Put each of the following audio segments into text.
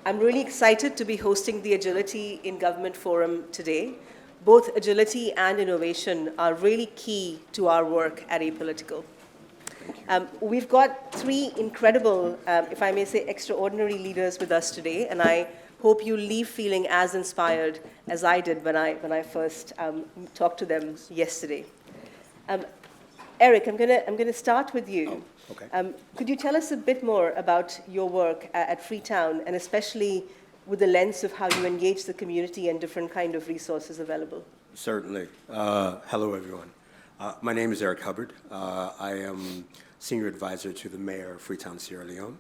I'm really excited to be hosting the Agility in Government Forum today. Both agility and innovation are really key to our work at Apolitical. We've got three incredible, if I may say, extraordinary leaders with us today, and I hope you leave feeling as inspired as I did when I first talked to them yesterday. Eric, I'm gonna start with you. Oh, okay. Could you tell us a bit more about your work at Freetown, and especially with the lens of how you engage the community and different kind of resources available? Certainly. Hello, everyone. My name is Eric Hubbard. I am Senior Advisor to the Mayor of Freetown, Sierra Leone,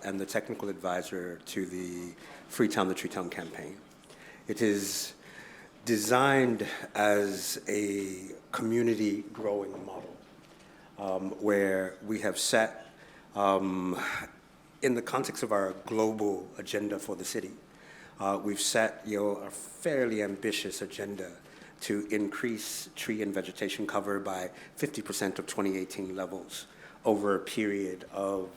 and the Technical Advisor to the Freetown the Treetown campaign. It is designed as a community growing model, where we have set, in the context of our global agenda for the city, we've set a fairly ambitious agenda to increase tree and vegetation cover by 50% of 2018 levels over a period of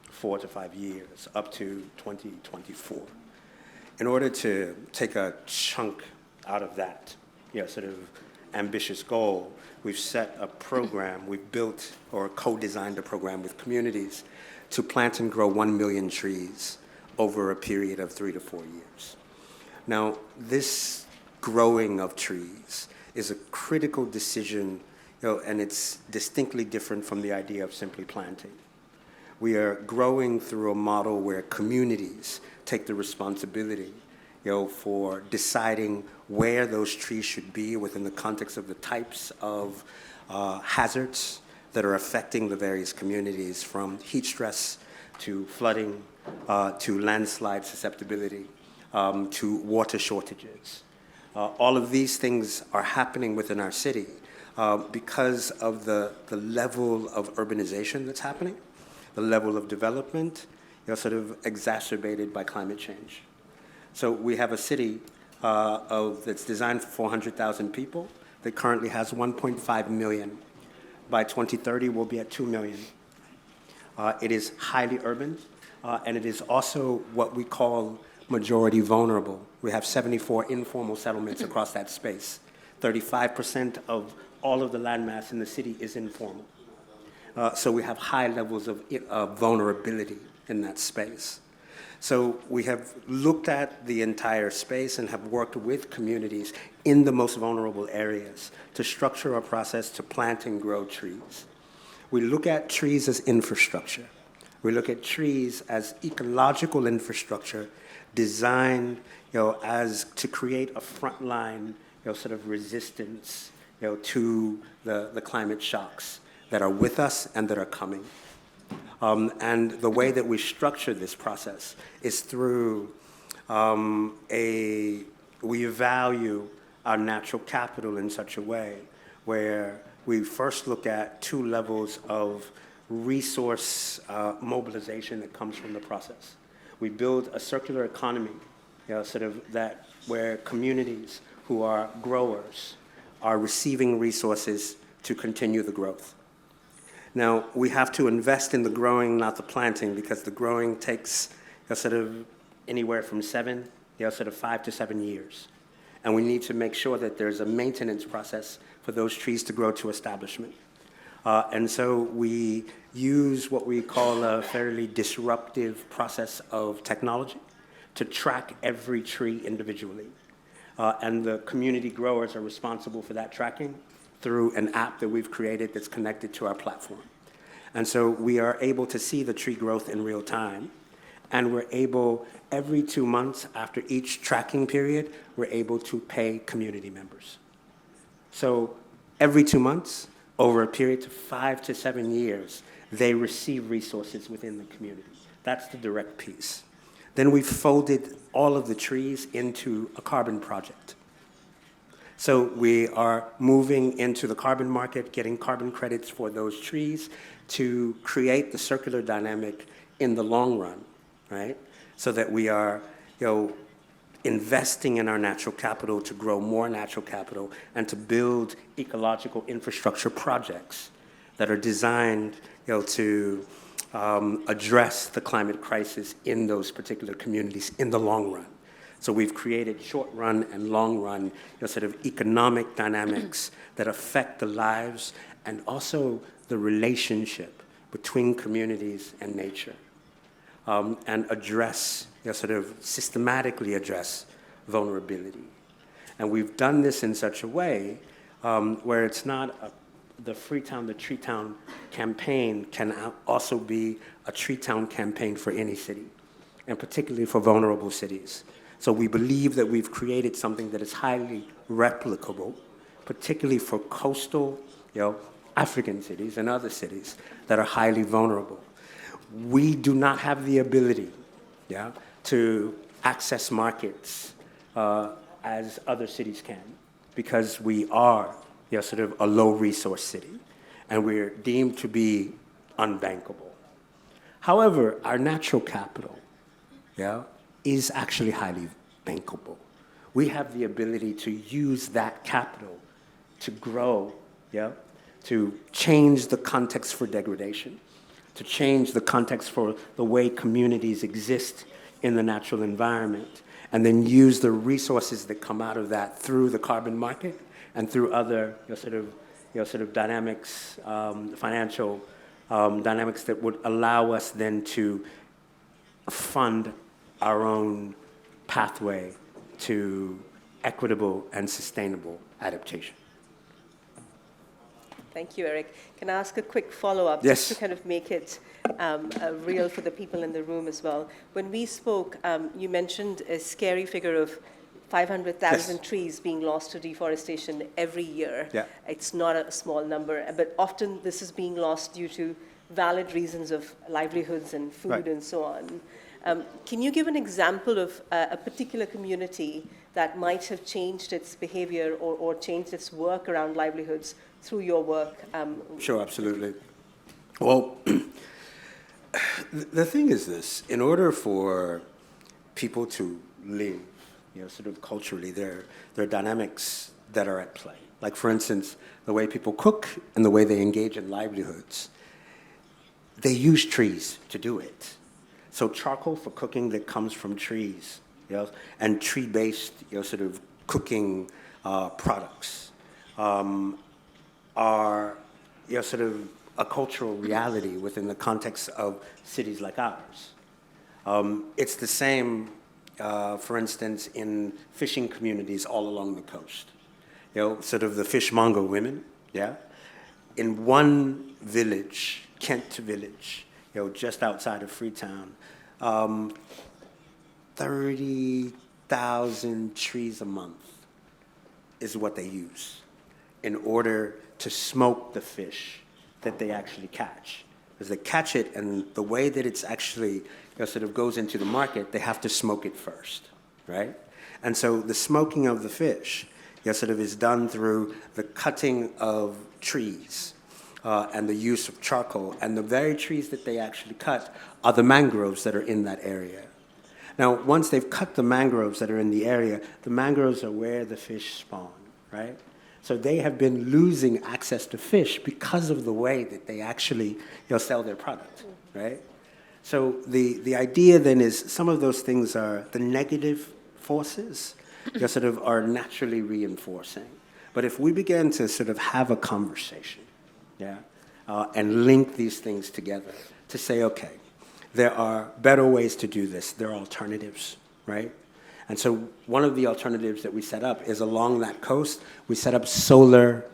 4 to 5 years, up to 2024. In order to take a chunk out of that, sort of ambitious goal, we've set a program, we've built or co-designed a program with communities to plant and grow 1 million trees over a period of 3 to 4 years. Now, this growing of trees is a critical decision, and it's distinctly different from the idea of simply planting. We are growing through a model where communities take the responsibility, for deciding where those trees should be within the context of the types of hazards that are affecting the various communities, from heat stress to flooding to landslide susceptibility to water shortages. All of these things are happening within our city because of the level of urbanization that's happening, the level of development, sort of exacerbated by climate change. So we have a city that's designed for 400,000 people that currently has 1.5 million. By 2030, we'll be at 2 million. It is highly urban, and it is also what we call majority vulnerable. We have 74 informal settlements across that space. 35% of all of the landmass in the city is informal. So we have high levels of vulnerability in that space. So we have looked at the entire space and have worked with communities in the most vulnerable areas to structure a process to plant and grow trees. We look at trees as infrastructure. We look at trees as ecological infrastructure designed, as to create a frontline, sort of resistance, to the climate shocks that are with us and that are coming. And the way that we structure this process is through we value our natural capital in such a way where we first look at 2 levels of resource mobilization that comes from the process. We build a circular economy, sort of that where communities who are growers are receiving resources to continue the growth. Now, we have to invest in the growing, not the planting, because the growing takes sort of anywhere from 5 to 7 years. And we need to make sure that there's a maintenance process for those trees to grow to establishment. And so we use what we call a fairly disruptive process of technology to track every tree individually. And the community growers are responsible for that tracking through an app that we've created that's connected to our platform. And so we are able to see the tree growth in real time, and we're able, every 2 months after each tracking period, we're able to pay community members. So every 2 months, over a period of 5 to 7 years, they receive resources within the community. That's the direct piece. Then we've folded all of the trees into a carbon project. So we are moving into the carbon market, getting carbon credits for those trees to create the circular dynamic in the long run, right? So that we are, investing in our natural capital to grow more natural capital and to build ecological infrastructure projects that are designed, to address the climate crisis in those particular communities in the long run. So we've created short run and long run sort of economic dynamics that affect the lives and also the relationship between communities and nature, and address, sort of systematically address vulnerability. And we've done this in such a way where it's not the Freetown, the Tree Town campaign can also be a Tree Town campaign for any city, and particularly for vulnerable cities. So we believe that we've created something that is highly replicable, particularly for coastal, African cities and other cities that are highly vulnerable. We do not have the ability, to access markets as other cities can, because we are sort of a low-resource city, and we're deemed to be unbankable. However, our natural capital, is actually highly bankable. We have the ability to use that capital to grow, to change the context for degradation, to change the context for the way communities exist in the natural environment, and then use the resources that come out of that through the carbon market and through other sort of dynamics, financial dynamics that would allow us then to fund our own pathway to equitable and sustainable adaptation. Thank you, Eric. Can I ask a quick follow-up? Yes. Just to kind of make it real for the people in the room as well. When we spoke, you mentioned a scary figure of 500,000 Yes. trees being lost to deforestation every year. Yeah. It's not a small number, but often this is being lost due to valid reasons of livelihoods and food Right. and so on. Can you give an example of a particular community that might have changed its behavior or changed its work around livelihoods through your work? Sure, absolutely. Well, the thing is this: in order for people to live, sort of culturally, there are dynamics that are at play. Like, for instance, the way people cook and the way they engage in livelihoods. They use trees to do it. So charcoal for cooking that comes from trees, and tree-based, sort of cooking products are, sort of a cultural reality within the context of cities like ours. It's the same, for instance, in fishing communities all along the coast. Sort of the fishmonger women, in one village, Kent village, just outside of Freetown, 30,000 trees a month is what they use in order to smoke the fish that they actually catch. Because they catch it, and the way that it's actually sort of goes into the market, they have to smoke it first, right? And so the smoking of the fish sort of is done through the cutting of trees and the use of charcoal. And the very trees that they actually cut are the mangroves that are in that area. Now, once they've cut the mangroves that are in the area, the mangroves are where the fish spawn, right? So they have been losing access to fish because of the way that they actually sell their product, right? So the idea then is some of those things are the negative forces sort of are naturally reinforcing. But if we begin to sort of have a conversation, and link these things together to say, okay, there are better ways to do this. There are alternatives, right? And so one of the alternatives that we set up is along that coast, we set up solar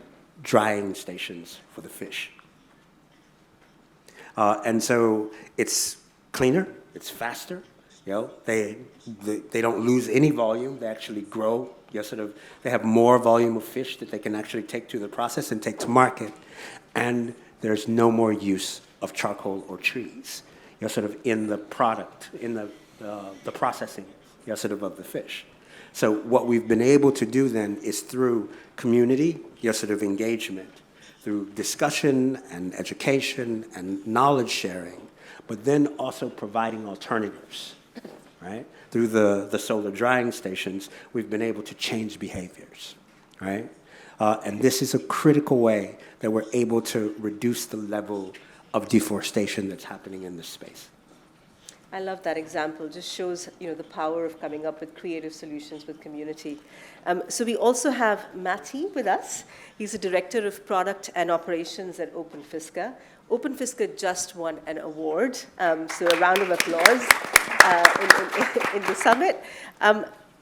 drying stations for the fish. And so it's cleaner, it's faster, they don't lose any volume, they actually grow, they have more volume of fish that they can actually take to the process and take to market. And there's no more use of charcoal or trees, sort of in the product, in the processing, sort of the fish. So what we've been able to do then is through community, sort of engagement, through discussion and education and knowledge sharing, but then also providing alternatives, right? Through the solar drying stations, we've been able to change behaviors, right? And this is a critical way that we're able to reduce the level of deforestation that's happening in this space. I love that example. Just shows, the power of coming up with creative solutions with community. So we also have Matti with us. He's the Director of Product and Operations at Open Fisca. Open Fisca just won an award, so a round of applause in the summit.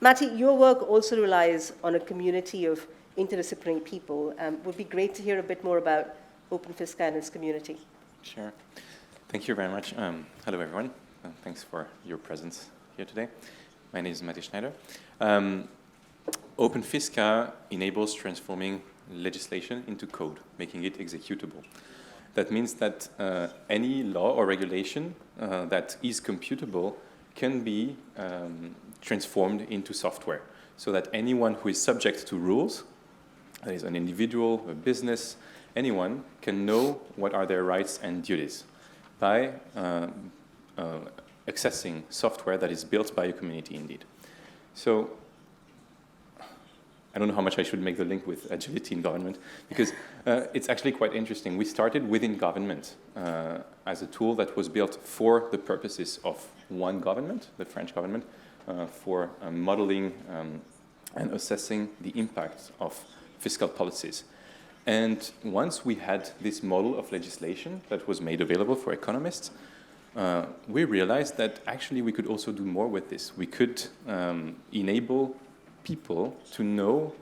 Matti, your work also relies on a community of interdisciplinary people. Would be great to hear a bit more about Open Fisca and its community. Sure. Thank you very much. Hello, everyone. Thanks for your presence here today. My name is Matti Schneider. Open Fisca enables transforming legislation into code, making it executable. That means that any law or regulation that is computable can be transformed into software, so that anyone who is subject to rules, that is an individual, a business, anyone can know what are their rights and duties by accessing software that is built by a community indeed. So I don't know how much I should make the link with agility in government, because it's actually quite interesting. We started within government as a tool that was built for the purposes of one government, the French government, for modeling and assessing the impact of fiscal policies. And once we had this model of legislation that was made available for economists, we realized that actually we could also do more with this. We could enable people to know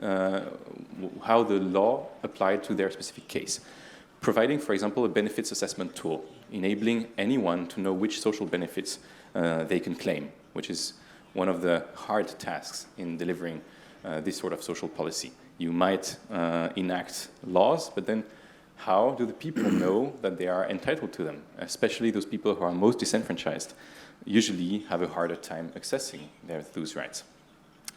how the law applied to their specific case. Providing, for example, a benefits assessment tool, enabling anyone to know which social benefits they can claim, which is one of the hard tasks in delivering this sort of social policy. You might enact laws, but then how do the people know that they are entitled to them? Especially those people who are most disenfranchised usually have a harder time accessing those rights.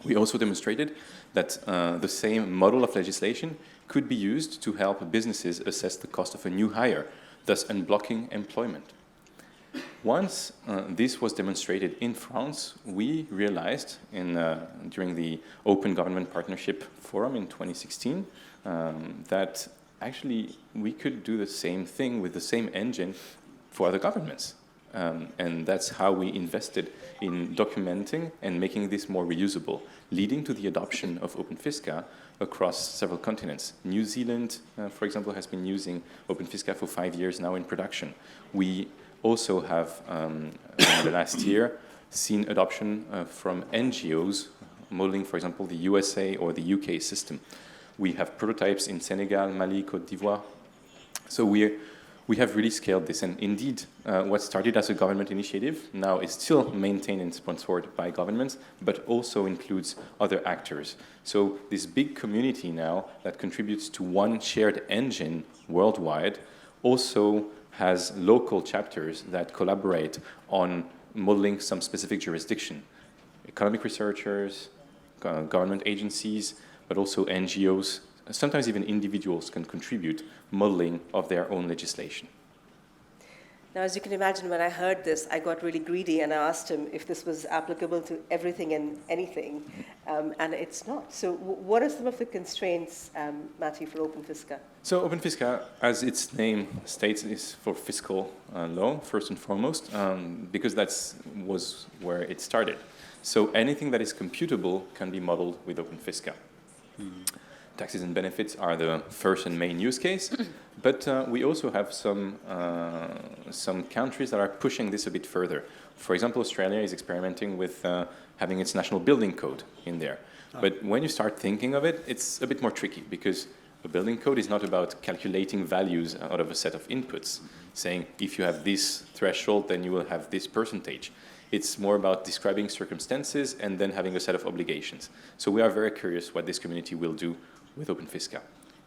We also demonstrated that the same model of legislation could be used to help businesses assess the cost of a new hire, thus unblocking employment. Once this was demonstrated in France, we realized during the Open Government Partnership Forum in 2016 that actually we could do the same thing with the same engine for other governments. And that's how we invested in documenting and making this more reusable, leading to the adoption of Open Fisca across several continents. New Zealand, for example, has been using Open Fisca for 5 years now in production. We also have, in the last year, seen adoption from NGOs, modeling, for example, the USA or the UK system. We have prototypes in Senegal, Mali, Côte d'Ivoire. So we have really scaled this, and indeed, what started as a government initiative now is still maintained and sponsored by governments, but also includes other actors. So this big community now that contributes to one shared engine worldwide also has local chapters that collaborate on modeling some specific jurisdiction. Economic researchers, government agencies, but also NGOs, sometimes even individuals can contribute modeling of their own legislation. Now, as you can imagine, when I heard this, I got really greedy and I asked him if this was applicable to everything and anything, and it's not. So what are some of the constraints, Matti, for Open Fisca? So Open Fisca, as its name states, is for fiscal law, first and foremost, because that was where it started. So anything that is computable can be modeled with Open Fisca. Taxes and benefits are the first and main use case, but we also have some countries that are pushing this a bit further. For example, Australia is experimenting with having its national building code in there. But when you start thinking of it, it's a bit more tricky, because a building code is not about calculating values out of a set of inputs, saying if you have this threshold, then you will have this percentage. It's more about describing circumstances and then having a set of obligations. So we are very curious what this community will do with Open Fisca.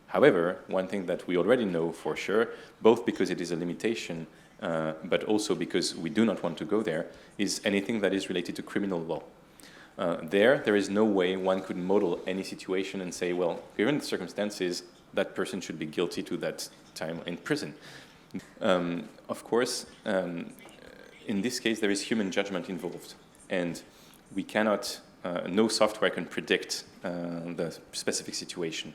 However, one thing that we already know for sure, both because it is a limitation, but also because we do not want to go there, is anything that is related to criminal law. There is no way one could model any situation and say, well, given the circumstances, that person should be guilty to that time in prison. Of course, in this case, there is human judgment involved, and we cannot, no software can predict the specific situation.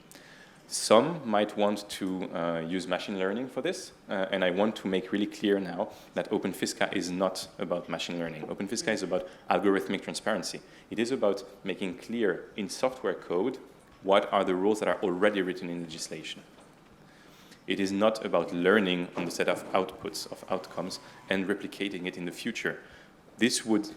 Some might want to use machine learning for this, and I want to make really clear now that Open Fisca is not about machine learning. Open Fisca is about algorithmic transparency. It is about making clear in software code what are the rules that are already written in legislation. It is not about learning on the set of outputs, of outcomes, and replicating it in the future. This would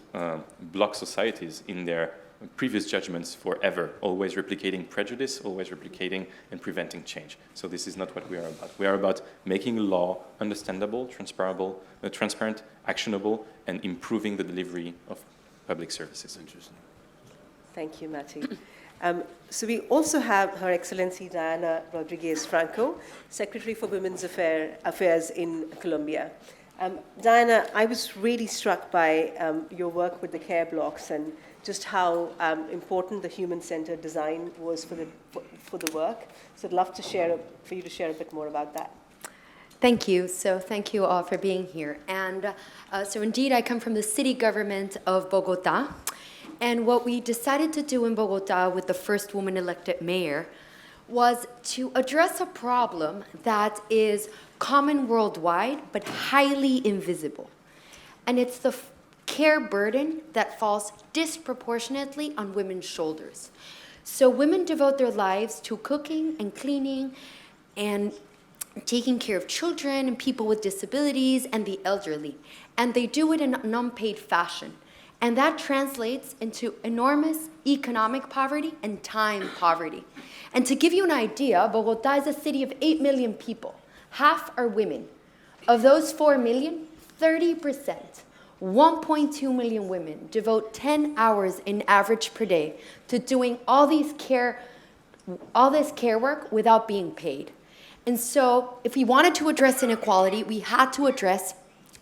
block societies in their previous judgments forever, always replicating prejudice, always replicating and preventing change. So this is not what we are about. We are about making law understandable, transparent, actionable, and improving the delivery of public services. Interesting. Thank you, Matti. So we also have Her Excellency Diana Rodríguez Franco, Secretary for Women's Affairs in Colombia. Diana, I was really struck by your work with the care blocks and just how important the human-centered design was for the work. So I'd love to for you to share a bit more about that. Thank you. So thank you all for being here. And so indeed, I come from the city government of Bogotá. And what we decided to do in Bogotá with the first woman-elected mayor was to address a problem that is common worldwide, but highly invisible. And it's the care burden that falls disproportionately on women's shoulders. So women devote their lives to cooking and cleaning and taking care of children and people with disabilities and the elderly. And they do it in an unpaid fashion. And that translates into enormous economic poverty and time poverty. And to give you an idea, Bogotá is a city of 8 million people. Half are women. Of those 4 million, 30%, 1.2 million women devote 10 hours in average per day to doing all this care work without being paid. And so if we wanted to address inequality, we had to address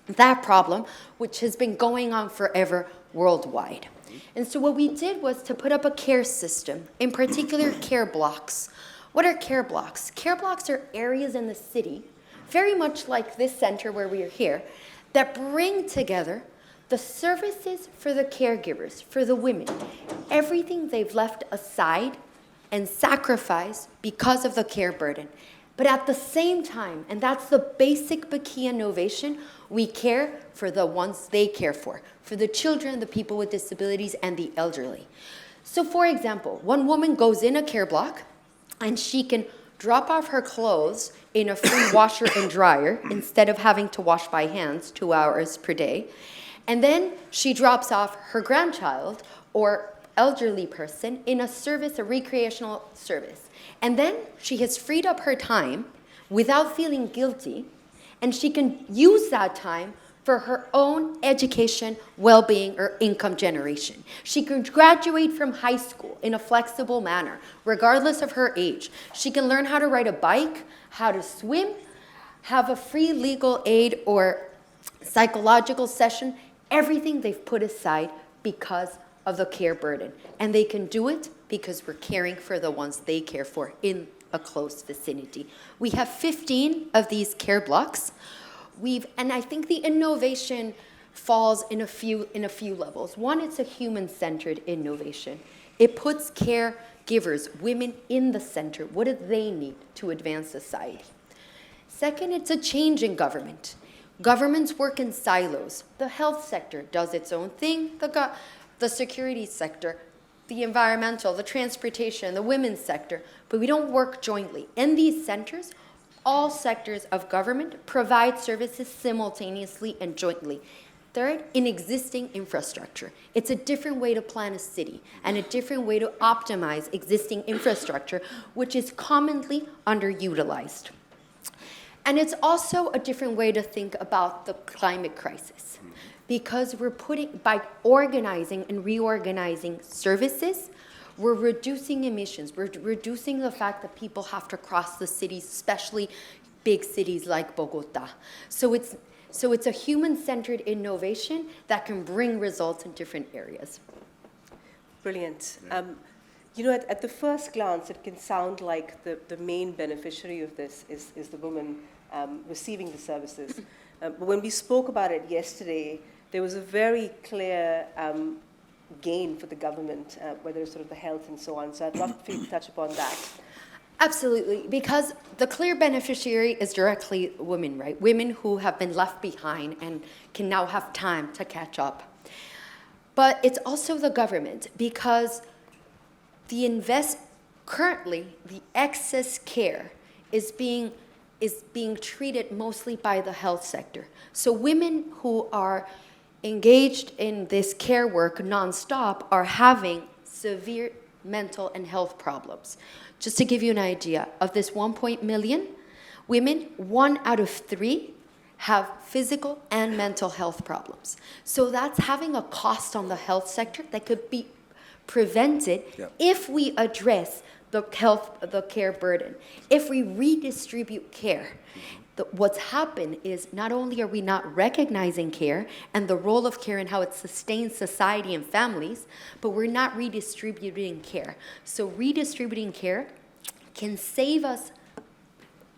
that problem, which has been going on forever worldwide. And so what we did was to put up a care system, in particular care blocks. What are care blocks? Care blocks are areas in the city, very much like this center where we are here, that bring together the services for the caregivers, for the women, everything they've left aside and sacrificed because of the care burden. But at the same time, and that's the basic but key innovation, we care for the ones they care for the children, the people with disabilities, and the elderly. So for example, one woman goes in a care block, and she can drop off her clothes in a free washer and dryer instead of having to wash by hands 2 hours per day. And then she drops off her grandchild or elderly person in a service, a recreational service. And then she has freed up her time without feeling guilty, and she can use that time for her own education, well-being, or income generation. She can graduate from high school in a flexible manner, regardless of her age. She can learn how to ride a bike, how to swim, have a free legal aid or psychological session, everything they've put aside because of the care burden. And they can do it because we're caring for the ones they care for in a close vicinity. We have 15 of these care blocks. And I think the innovation falls in a few levels. One, it's a human-centered innovation. It puts caregivers, women, in the center. What do they need to advance society? Second, it's a change in government. Governments work in silos. The health sector does its own thing. The security sector, the environmental, the transportation, the women's sector, but we don't work jointly. In these centers, all sectors of government provide services simultaneously and jointly. Third, in existing infrastructure. It's a different way to plan a city and a different way to optimize existing infrastructure, which is commonly underutilized. And it's also a different way to think about the climate crisis, because by organizing and reorganizing services, we're reducing emissions. We're reducing the fact that people have to cross the cities, especially big cities like Bogotá. So it's a human-centered innovation that can bring results in different areas. Brilliant. At the first glance, it can sound like the main beneficiary of this is the woman receiving the services. But when we spoke about it yesterday, there was a very clear gain for the government, whether it's sort of the health and so on. So I'd love for you to touch upon that. Absolutely, because the clear beneficiary is directly women, right? Women who have been left behind and can now have time to catch up. But it's also the government, because currently the excess care is being treated mostly by the health sector. So women who are engaged in this care work nonstop are having severe mental and health problems. Just to give you an idea, of this 1 million women, 1 out of 3 have physical and mental health problems. So that's having a cost on the health sector that could be prevented if we address the care burden, if we redistribute care. What's happened is not only are we not recognizing care and the role of care and how it sustains society and families, but we're not redistributing care. So redistributing care can save us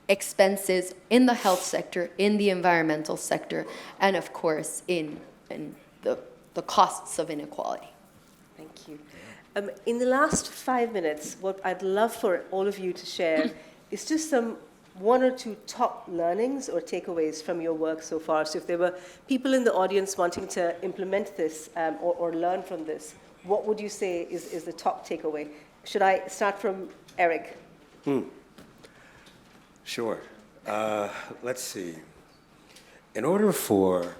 expenses in the health sector, in the environmental sector, and of course in the costs of inequality. Thank you. In the last 5 minutes, what I'd love for all of you to share is just some 1 or 2 top learnings or takeaways from your work so far. So if there were people in the audience wanting to implement this or learn from this, what would you say is the top takeaway? Should I start from Eric? Sure. Let's see. In order for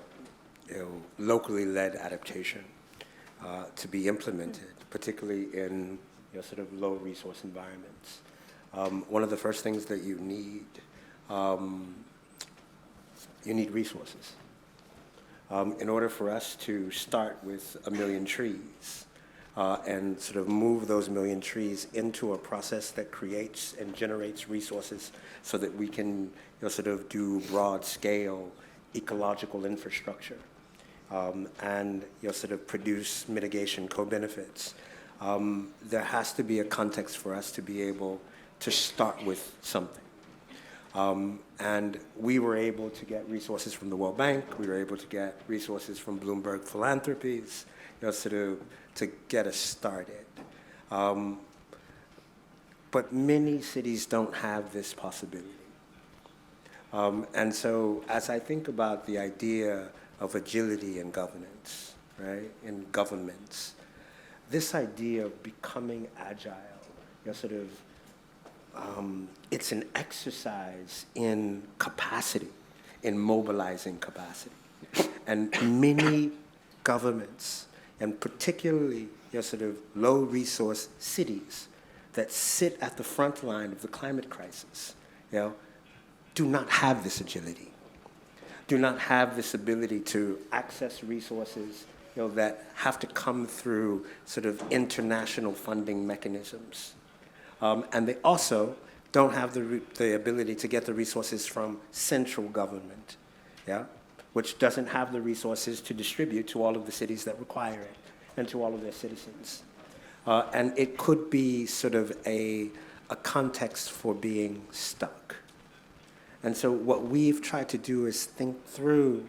locally led adaptation to be implemented, particularly in sort of low resource environments, one of the first things that you need resources. In order for us to start with 1 million trees and sort of move those 1 million trees into a process that creates and generates resources so that we can sort of do broad scale ecological infrastructure and sort of produce mitigation co-benefits, there has to be a context for us to be able to start with something. And we were able to get resources from the World Bank. We were able to get resources from Bloomberg Philanthropies, sort of to get us started. But many cities don't have this possibility. And so as I think about the idea of agility in governance, right, in governments, this idea of becoming agile, sort of, it's an exercise in capacity, in mobilizing capacity. And many governments, and particularly sort of low-resource cities that sit at the front line of the climate crisis, do not have this agility, do not have this ability to access resources that have to come through sort of international funding mechanisms. And they also don't have the ability to get the resources from central government, which doesn't have the resources to distribute to all of the cities that require it and to all of their citizens. And it could be sort of a context for being stuck. And so what we've tried to do is think through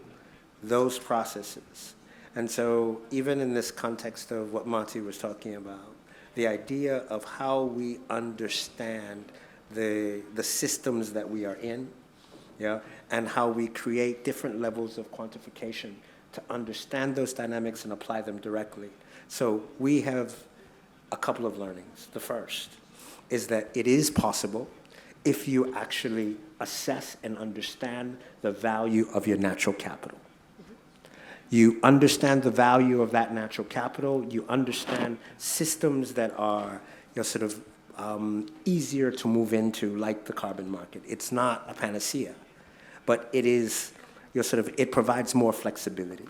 those processes. And so even in this context of what Matti was talking about, the idea of how we understand the systems that we are in, and how we create different levels of quantification to understand those dynamics and apply them directly. So we have a couple of learnings. The first is that it is possible if you actually assess and understand the value of your natural capital. You understand the value of that natural capital. You understand systems that are sort of easier to move into, like the carbon market. It's not a panacea, but it is it provides more flexibility.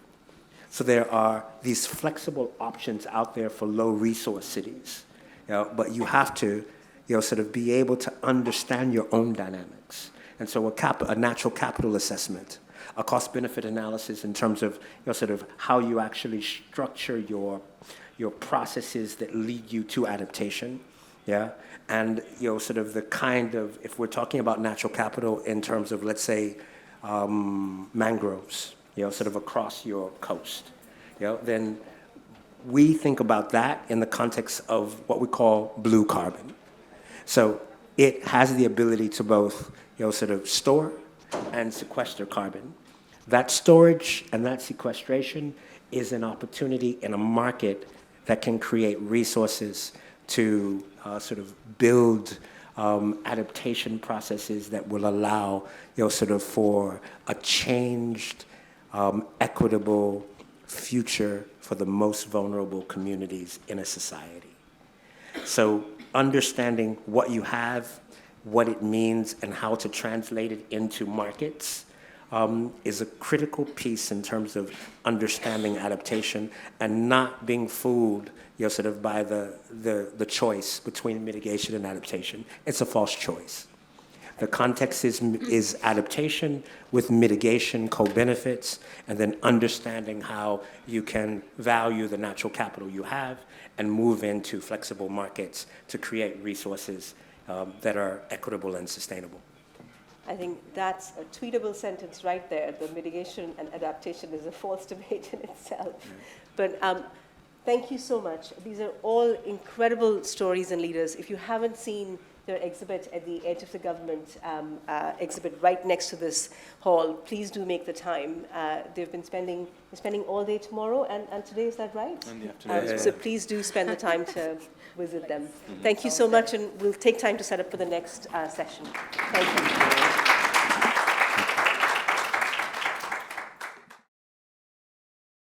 So there are these flexible options out there for low resource cities, but you have to sort of be able to understand your own dynamics. And so a natural capital assessment, a cost-benefit analysis in terms of sort of how you actually structure your processes that lead you to adaptation, and sort of the kind of, if we're talking about natural capital in terms of, let's say, mangroves, sort of across your coast, then we think about that in the context of what we call blue carbon. So it has the ability to both, sort of store and sequester carbon. That storage and that sequestration is an opportunity in a market that can create resources to sort of build adaptation processes that will allow, sort of for a changed, equitable future for the most vulnerable communities in a society. So understanding what you have, what it means, and how to translate it into markets is a critical piece in terms of understanding adaptation and not being fooled, sort of by the choice between mitigation and adaptation. It's a false choice. The context is adaptation with mitigation co-benefits, and then understanding how you can value the natural capital you have and move into flexible markets to create resources that are equitable and sustainable. I think that's a tweetable sentence right there. The mitigation and adaptation is a false debate in itself. But thank you so much. These are all incredible stories and leaders. If you haven't seen their exhibit at the Edge of the Government exhibit right next to this hall, please do make the time. They've been spending all day tomorrow and today, is that right? In the afternoon. So please do spend the time to visit them. Thank you so much, and we'll take time to set up for the next session. Thank you.